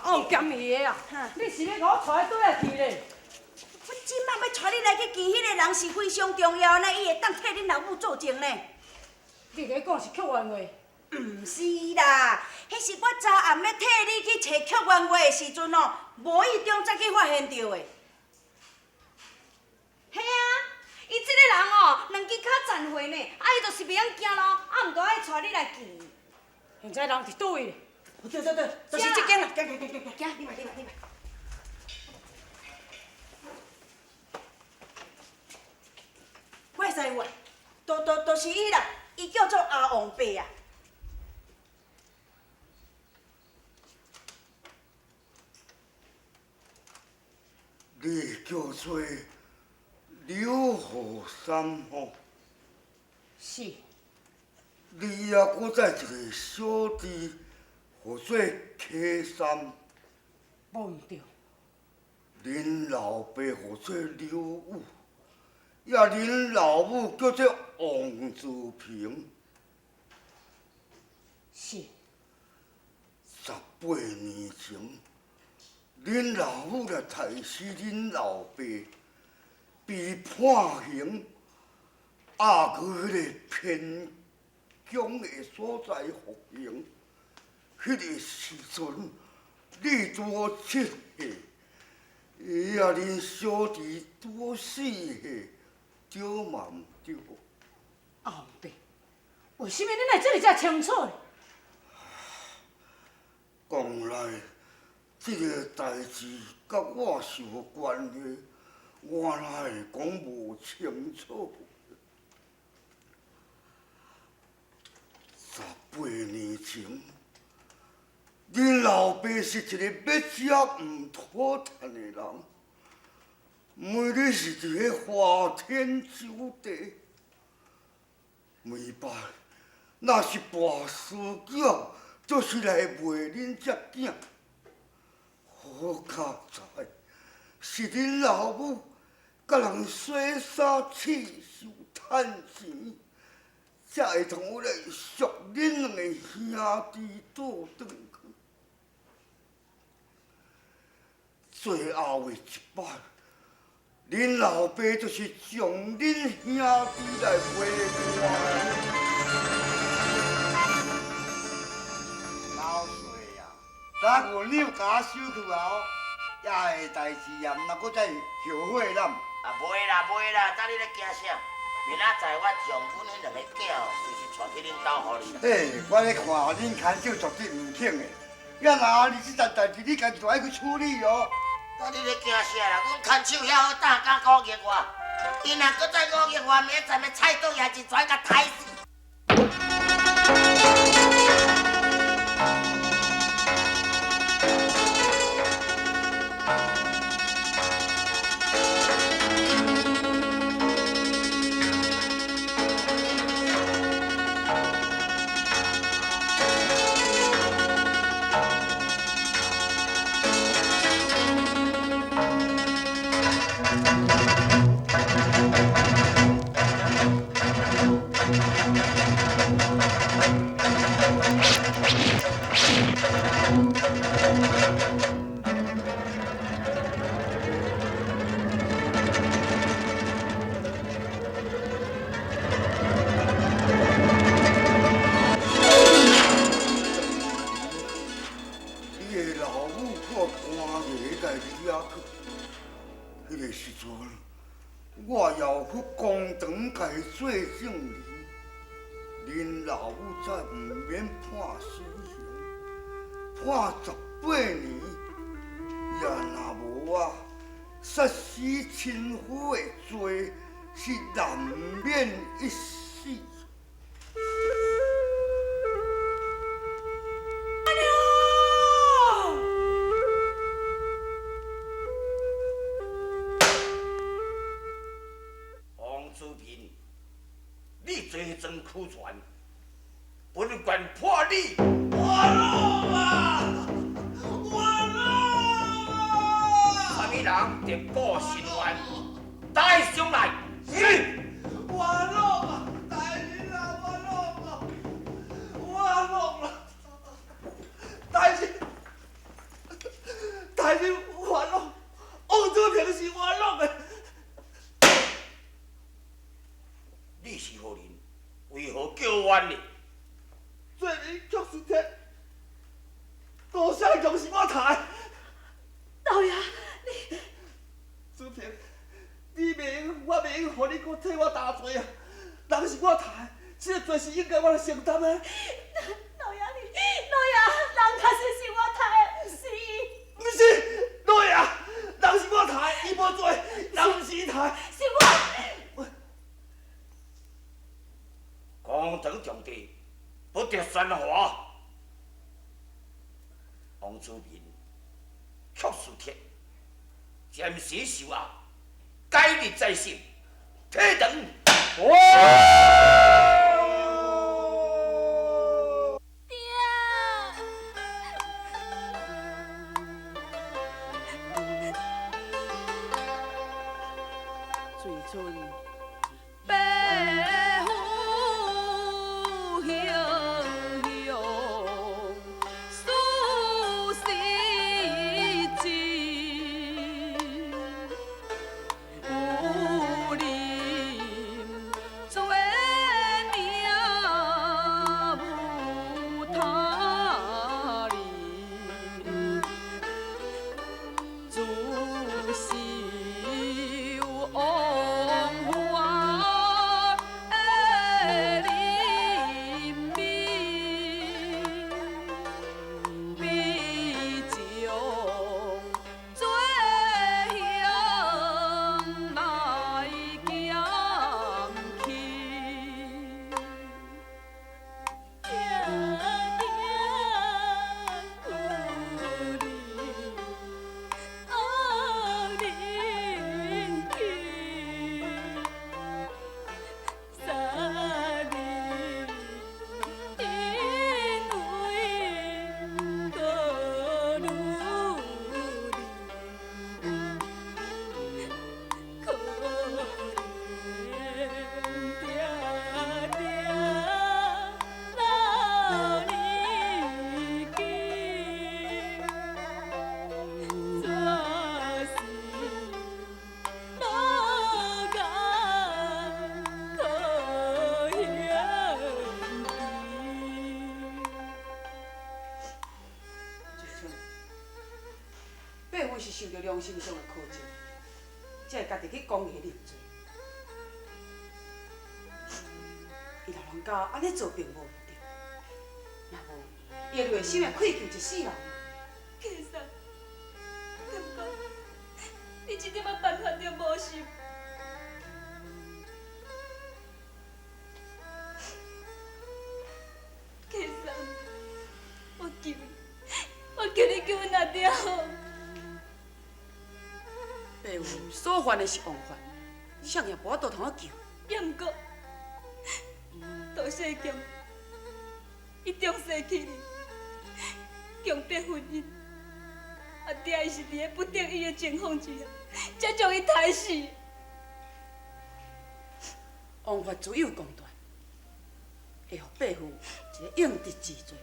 哦，咸伊个啊！你是咧甲我带倒来去咧？我即摆要带你来去见迄个人是非常重要呢，伊会当替恁老母做证呢。你咧讲是曲员话？毋是啦，迄是我昨暗要替你去找曲员话的时阵哦，无意中才去发现到的。嘿啊，伊即个人哦，两支脚残废呢，伊就是袂晓行路，毋过爱带你来见。现在人伫倒位咧？对，就是这间啦，行，你来。我会使话，都是伊啦，伊叫做阿王伯啊。你叫做刘河山吼？是。你啊，搁再一个小弟，号做K山。无毋对。恁老爸号做刘武，也恁老母叫做王志平。是。18年前，恁老母来杀死恁老爸，被判刑，押去迄个偏疆的所在服刑。迄个时阵，你拄好7岁，伊也恁小弟拄好4岁，对嘛毋对？阿王伯，为什么恁会这么遮清楚呢？讲来，这个代志甲我是有关系，我哪会讲无清楚？18年前，恁老爸是一个要食唔妥趁的人，每日是伫咧花天酒地，每摆若是跋尸脚，就是来卖恁只囝。好佳哉，是恁老母甲人洗衫刺绣趁钱，才会同我来赎恁两个兄弟倒转去。最后的一摆，恁老爸就是将恁兄弟来卖我。老岁啊，咱牛牛甲收去后，遐个代志也毋通搁再后悔咱。啊，袂啦，等你咧惊啥？明仔载我将阮迄两个囝随时带去恁兜，互你啦。嘿，我咧看恁看守绝对唔肯的，要哪你这件代志你家己就爱去处理哦。等你咧惊啥啦？阮看守遐好胆，敢勾引我？伊若搁再勾引我，明仔载要菜刀也一拽甲刣死。你的老母给我搬个代志遐去，迄个时阵。我要去公堂甲伊做证人，恁老母才毋免判死刑，判18年，也若无啊，杀死亲夫的罪是难免一死。王子平，你罪证俱全，本官判你活路啊！活路啊！啥物人跌过心愿，带上来。是。活路啊！大人啊，活路啊！活路啊！大人活路，王子平是活路的。你是何人？为何叫冤呢？罪名却是天，高山就是我抬。老爷，子平，你明我明，互你搁替我担罪啊！人是我抬，这个罪是应该我来承担的。老爷人确实是我抬的，不是伊。不是，老爷，人是我抬，伊无罪，人不是伊抬。是我。公堂重地，不得喧哗。王子明，确实铁，暂时受压，改日再审，体堂。最春白虎雄雄，苏西进，武林做娘无他人，自是王花的林面，必将罪行来减轻。爸母是受到良心上的苛责，才会家己去公义认罪。伊老人家安尼做并无毋对，若无，伊会内心会愧疚一世人。先生，感觉你这点仔办法着无成。先生，我求你救阮阿爹好。爸母所犯的是枉犯，谁也无法度通我救。也毋过，杜世强，伊重视起你，强迫婚姻，阿爹伊是伫个不得已的情况之下，才将伊杀死。枉法自有公断，会互爸母一个应得之罪。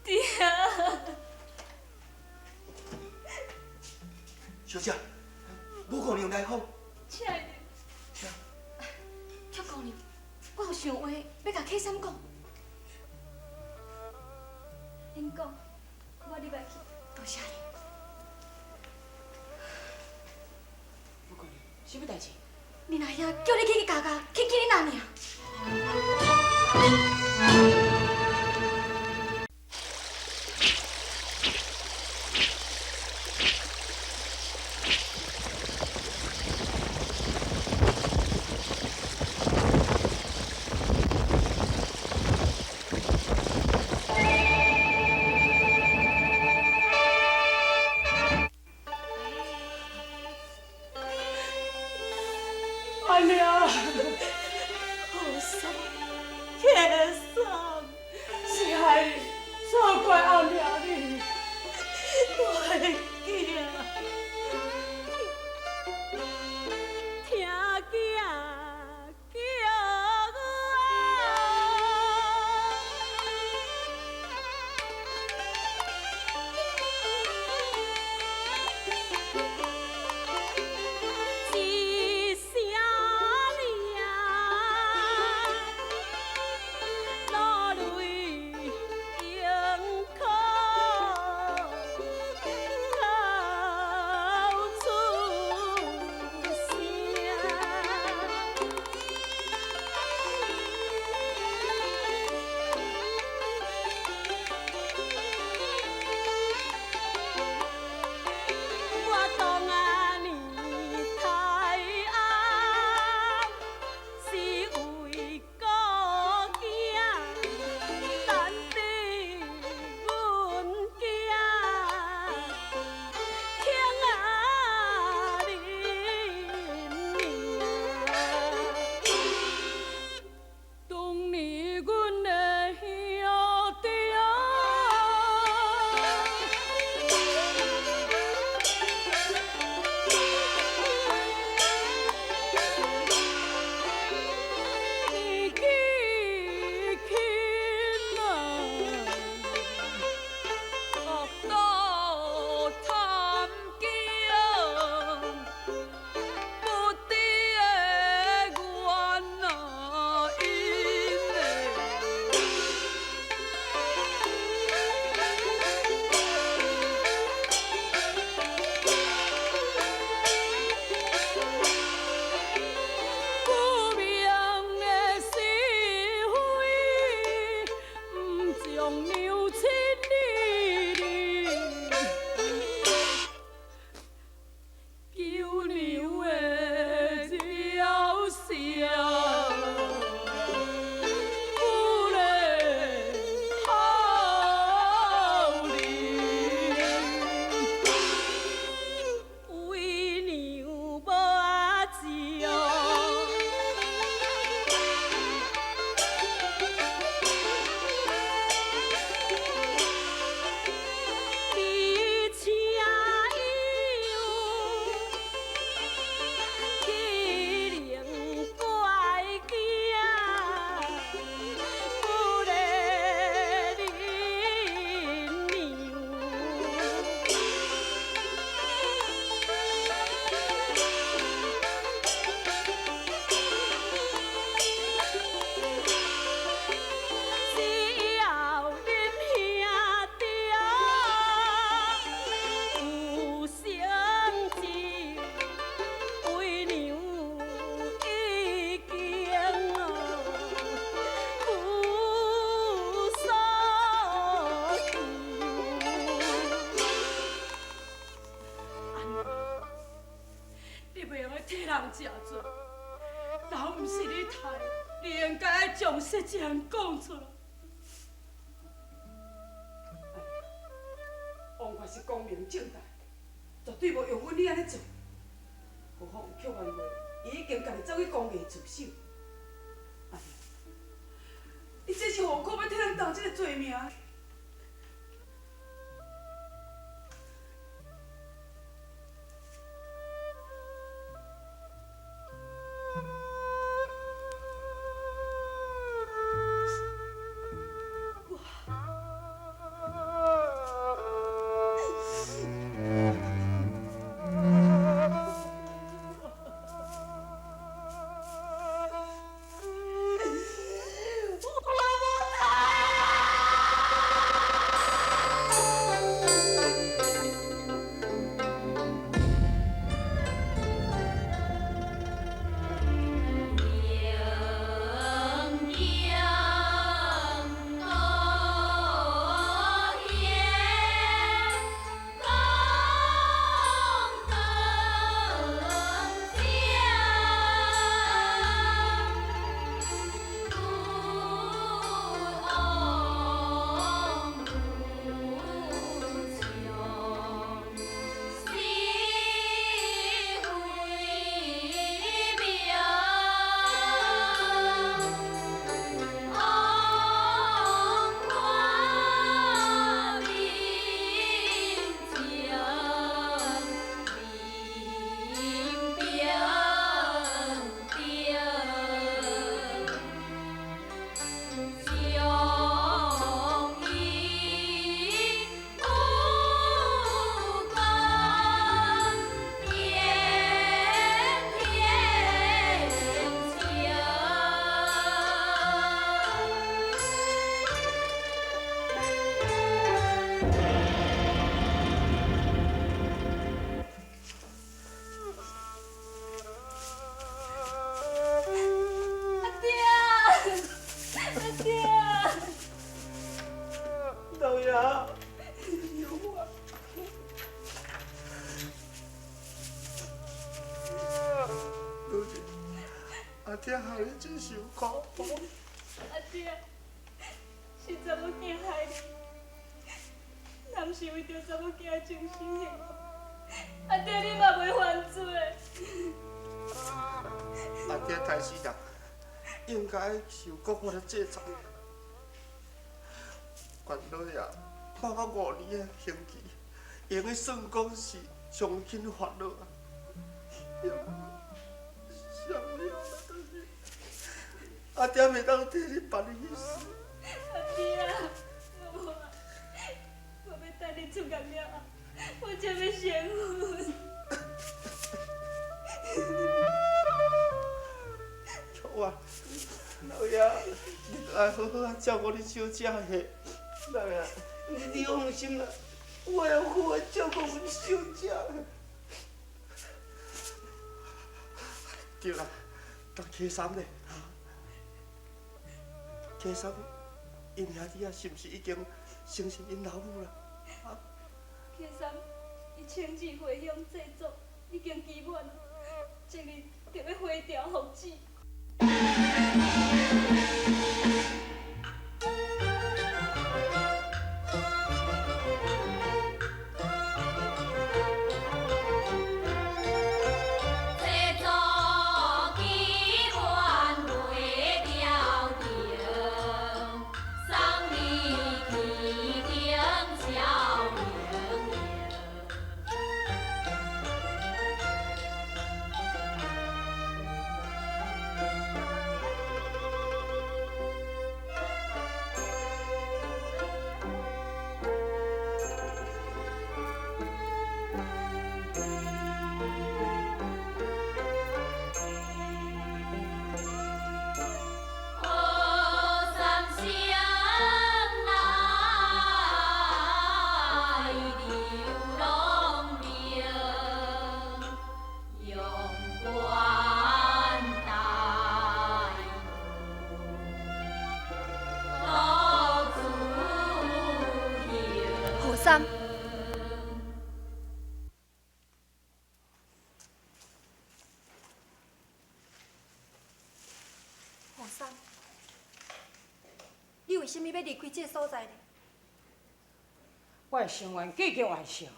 爹，小姐，武姑娘来访。亲爱的，邱姑娘，我有想话要甲客三讲。恁讲，我入来去。多谢你，武姑娘。什么代志？你那遐叫你去加加，去你那尔。阿娘，好生，天生，是害你，错怪阿娘你。我的囝。听囝叫我，一声亮，落泪盈眶，口出我当啊年太暗，是为故乡，担得阮囝听啊恁娘。当年阮的兄弟。年纪轻啊，学到贪骄，不知的冤啊因不明的是非，不将娘亲你救娘的朝霞，不能好哩，为娘无情。你请有欺凌怪囝，不得恁只要恁兄弟有成就，为娘已经负所求。你袂用去替人食罪，若毋是你害，你应该爱将实情讲出来。王法是光明正大，绝对无用阮你安尼做。何况曲万月伊已经家己走去公家自首。阿娘，你这是何苦要替人担这个罪名？爹害你真受苦。阿爹，是查某囝害你，若毋是为着查某囝的终身幸福，阿爹你嘛袂犯罪。阿爹代志人应该受国法的制裁。原来啊，判我5年的刑期，用去算讲是从轻发落啊。想了，但是阿爹袂当替你办你死。阿爹啊，我要等你出监了后，我才要成婚。好啊，老爷，你着爱好好啊照顾你小姐的。老爷，你放心啦，我会好好照顾阮小姐。对啦，当K3咧，K3，因兄弟啊，是毋是已经承认因老母啦K3，伊亲自回乡制作已经期满了，这日就要回调复制。三，黄三，你为什么要离开这个所在呢？我的心愿已经完成啊，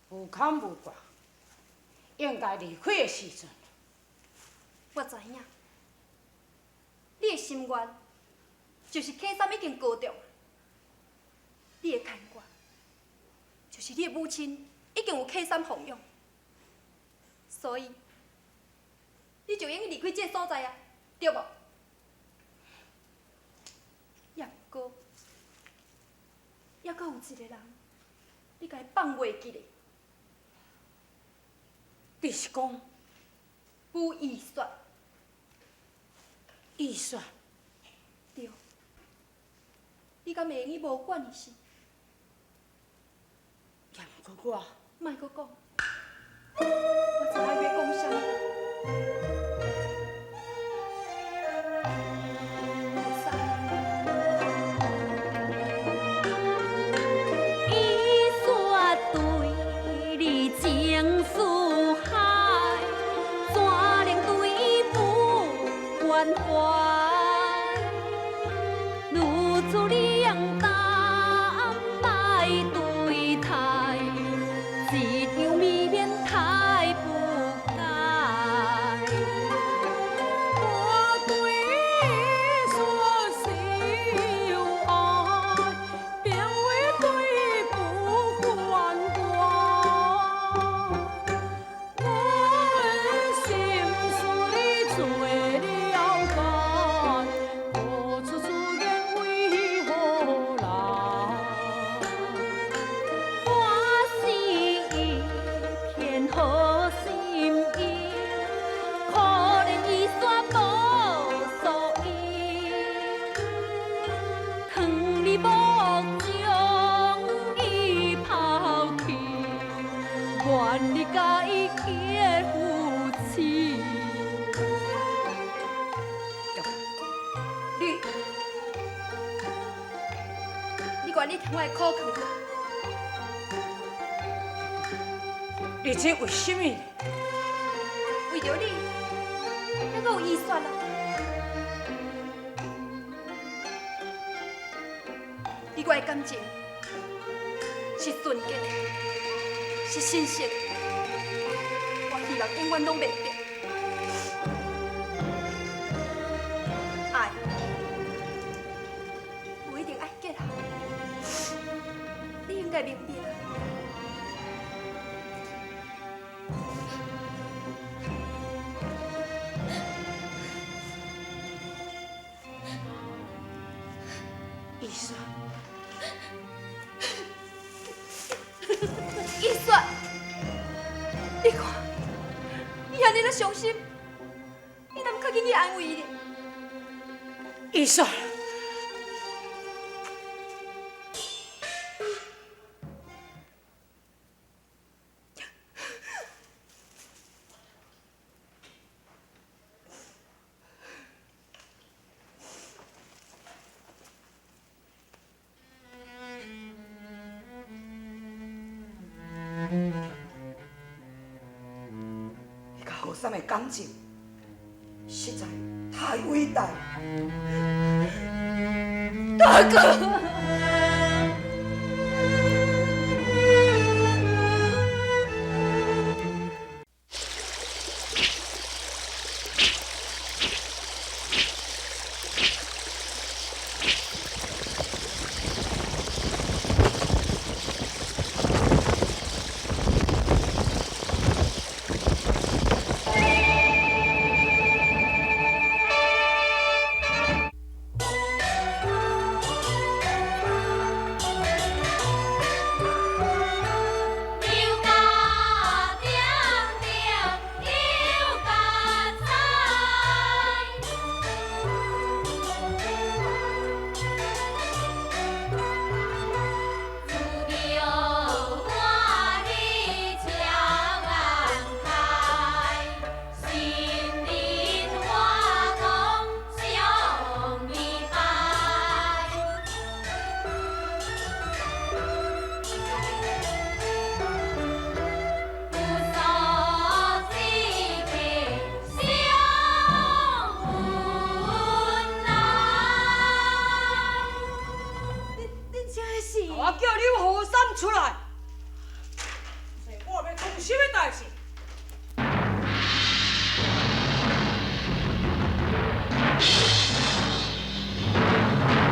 无坎无挂，应该离开的时阵。我知影，你的心愿就是K3已经高中，你的牵挂就是你的母亲已经有K3奉养，所以你就应离开这个所在啊，对无？也毋过，还阁有一个人，你甲伊放袂记嘞，你是讲有遗雪。意雪？对，你敢袂用伊无管伊是？也毋过我，莫阁讲，我知影要讲啥物。你听我的苦劝，你这为什么？为着你，那个有预算啊。你我的感情是纯洁的，是新鲜的，我希望永远拢袂变。爱，不一定爱结合，你应该明白啦。医生，医生，你看，伊安尼咧伤心，你敢较紧去安慰伊咧？医生，你甲后生的感情实在太伟大了，大哥。